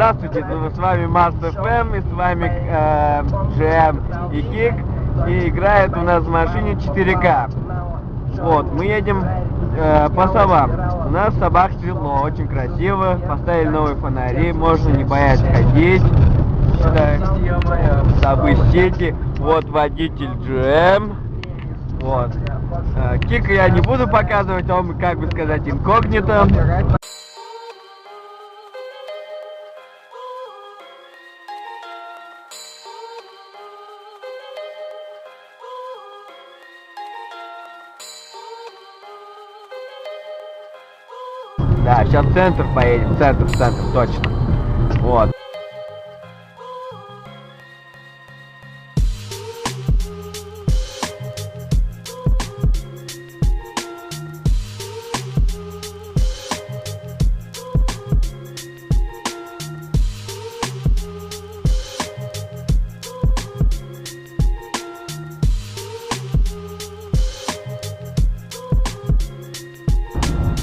Здравствуйте, с вами Master.fm, и с вами GM и Кик, и играет у нас в машине 4К. Вот, мы едем по совам. У нас собак светло, очень красиво, поставили новые фонари, можно не бояться ходить. Собы сети, вот водитель GM. Вот. Кика я не буду показывать, он, как бы сказать, инкогнито. Да, сейчас в центр поедем, в центр, точно. Вот.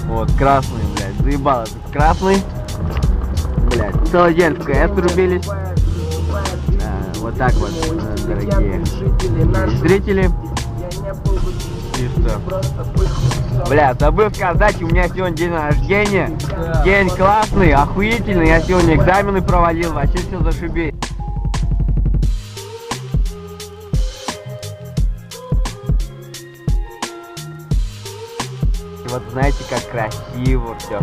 Вот, красный, блядь, заебал этот красный. Блядь, целый день в КС рубились. Вот так вот, дорогие зрители. И что? Бля, забыл сказать, у меня сегодня день рождения. День классный, охуительный. Я сегодня экзамены провалил, вообще все зашибись. Вот знаете, как красиво все.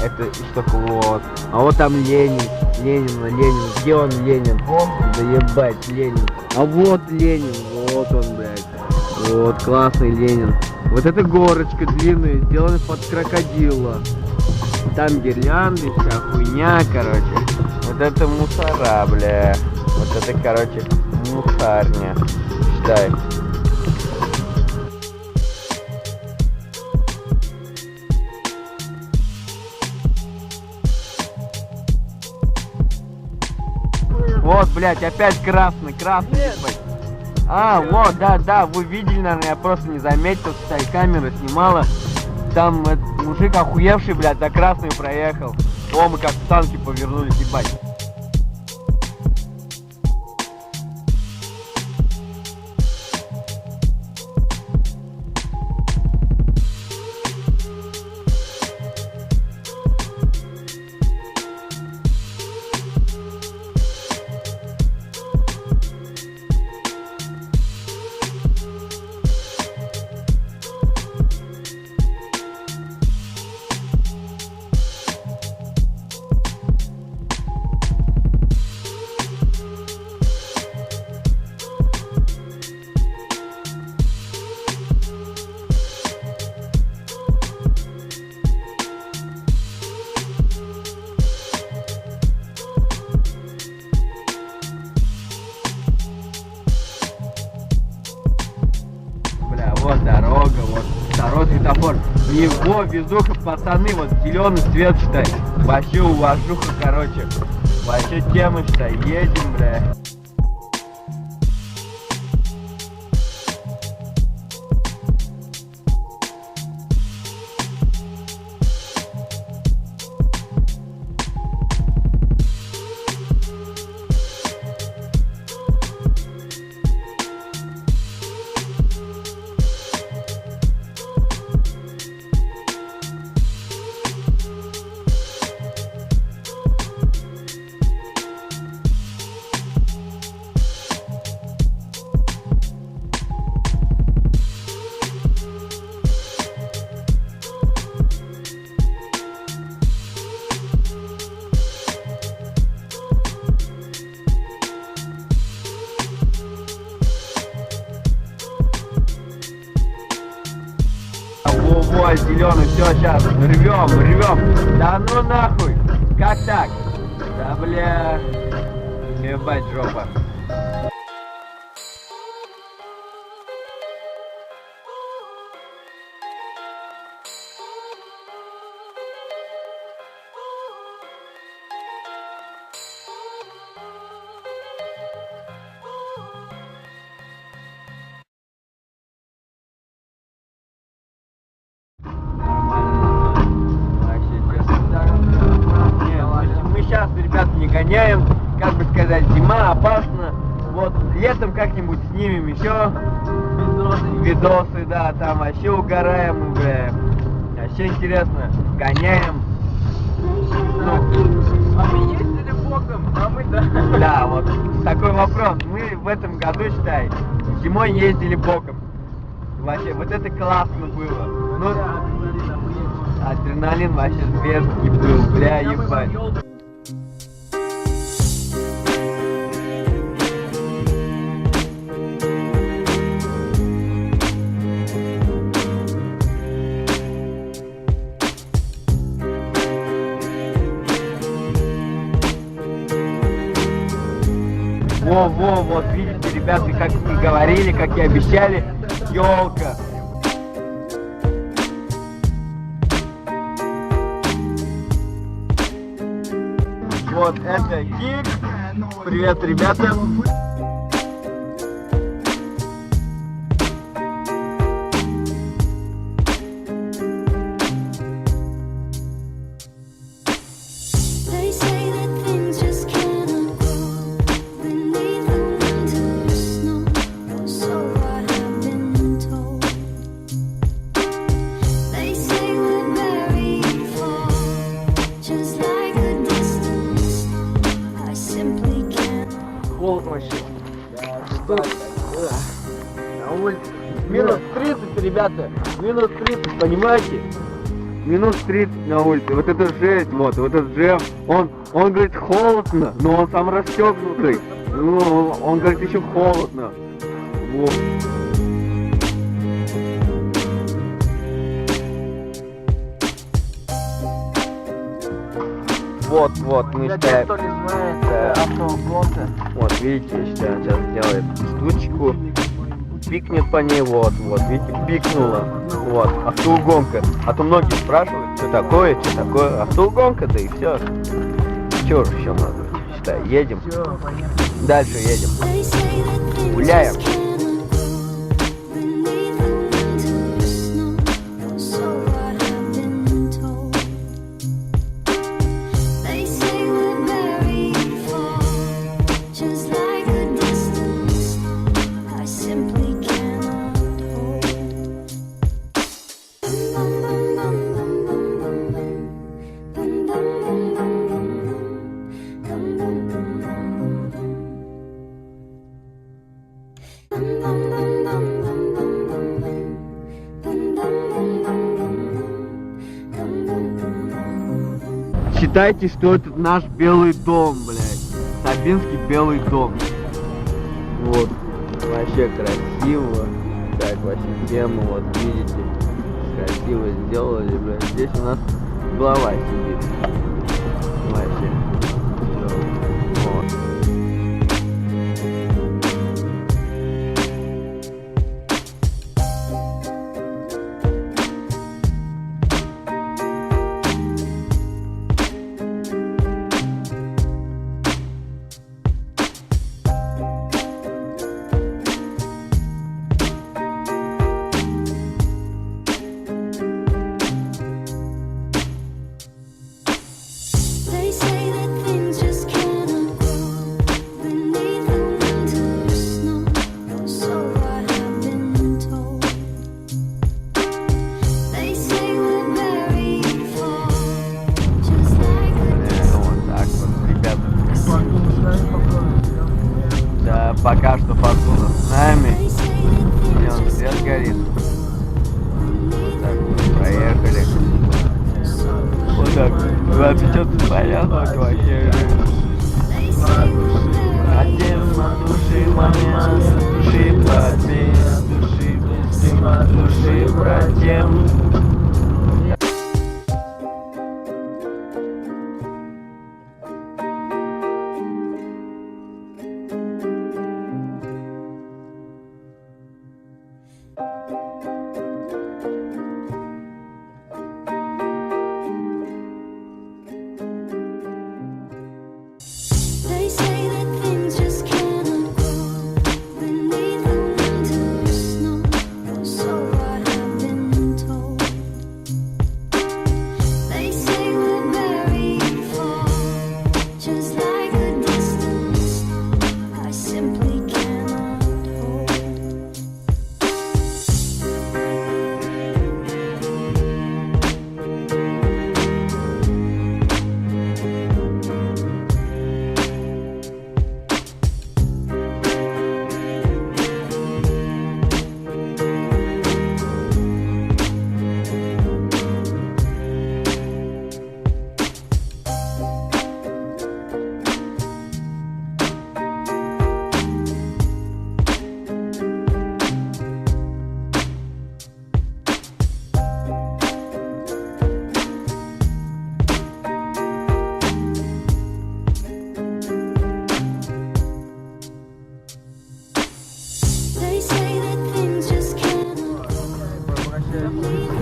Это что вот. А вот там Ленин. Где он, Ленин? Да ебать, Ленин. А вот Ленин, вот он, блядь. Вот, классный Ленин. Вот эта горочка длинная, сделана под крокодила. Там гирлянды, вся хуйня, короче. Вот это мусора, бля. Вот это, короче, мусарня. Считай. Вот, блядь, опять красный, блядь. А, вот, да, вы видели, наверное, я просто не заметил, что камера снимала. Там мужик охуевший, блядь, за красный проехал. О, мы как в танке повернулись, ебать. Вот дорога, вот второй светофор. Его везуха, пацаны, вот зеленый цвет, считай. Вообще уважуха, короче. Вообще тема, считай, едем, бля. Во, зеленый, все, сейчас, рвем. Да ну нахуй, как так? Да бля, ебать жопа. сейчас, ребят, не гоняем, как бы сказать, зима опасна. Вот летом как-нибудь снимем еще видосы, да, там вообще угораем, бля. Вообще интересно, гоняем. Ну, А мы ездили боком, а мы да. да, вот такой вопрос. Мы в этом году, считай, зимой ездили боком. Вообще, вот это классно было. Ну, адреналин вообще зверский был, бля, ебать. Во, вот видите, ребята, как мы говорили, как и обещали, елка. Вот это Кик. Привет, ребята. Холод вообще. На улице минус 30, ребята. Минус 30, понимаете? Минус 30 на улице. Вот это жесть, вот этот Джефф. Он говорит холодно, но он сам расстегнутый. Ну, он говорит еще холодно. Вот. Вот, мы считаем. Кто не знает, автогонка. Вот, видите, считаю, он сейчас сделает штучку, пикнет по ней, вот, видите, пикнула, вот, автоугонка. А то многие спрашивают, что такое, автоугонка, да и все. Чего же еще надо, считай, едем, дальше едем, гуляем. Считайте, что это наш Белый дом, блядь. Сабинский Белый дом. Вот. Вообще красиво. Так, вообще тему, вот видите. Красиво сделали, блядь. Здесь у нас глава сидит. Вообще. Всё. Вот. Пока что Фортуна с нами. И он свет горит. Так, проехали. Вот так. 24 порядок вообще. Отец от души момент, души протест, души протест.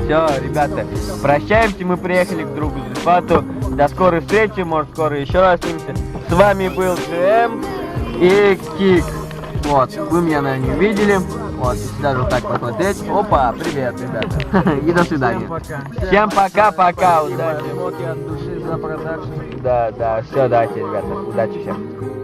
Все, ребята, прощаемся, мы приехали к другу Зульфату. До скорой встречи, может скоро еще раз увидимся. С вами был ЖМ и Кик. Вот, вы меня, наверное, не увидели. Вот, если даже вот так посмотреть. Опа, привет, ребята. И до свидания. Всем пока-пока, удачи. От души за продакшн. Да, все, давайте, ребята, удачи всем.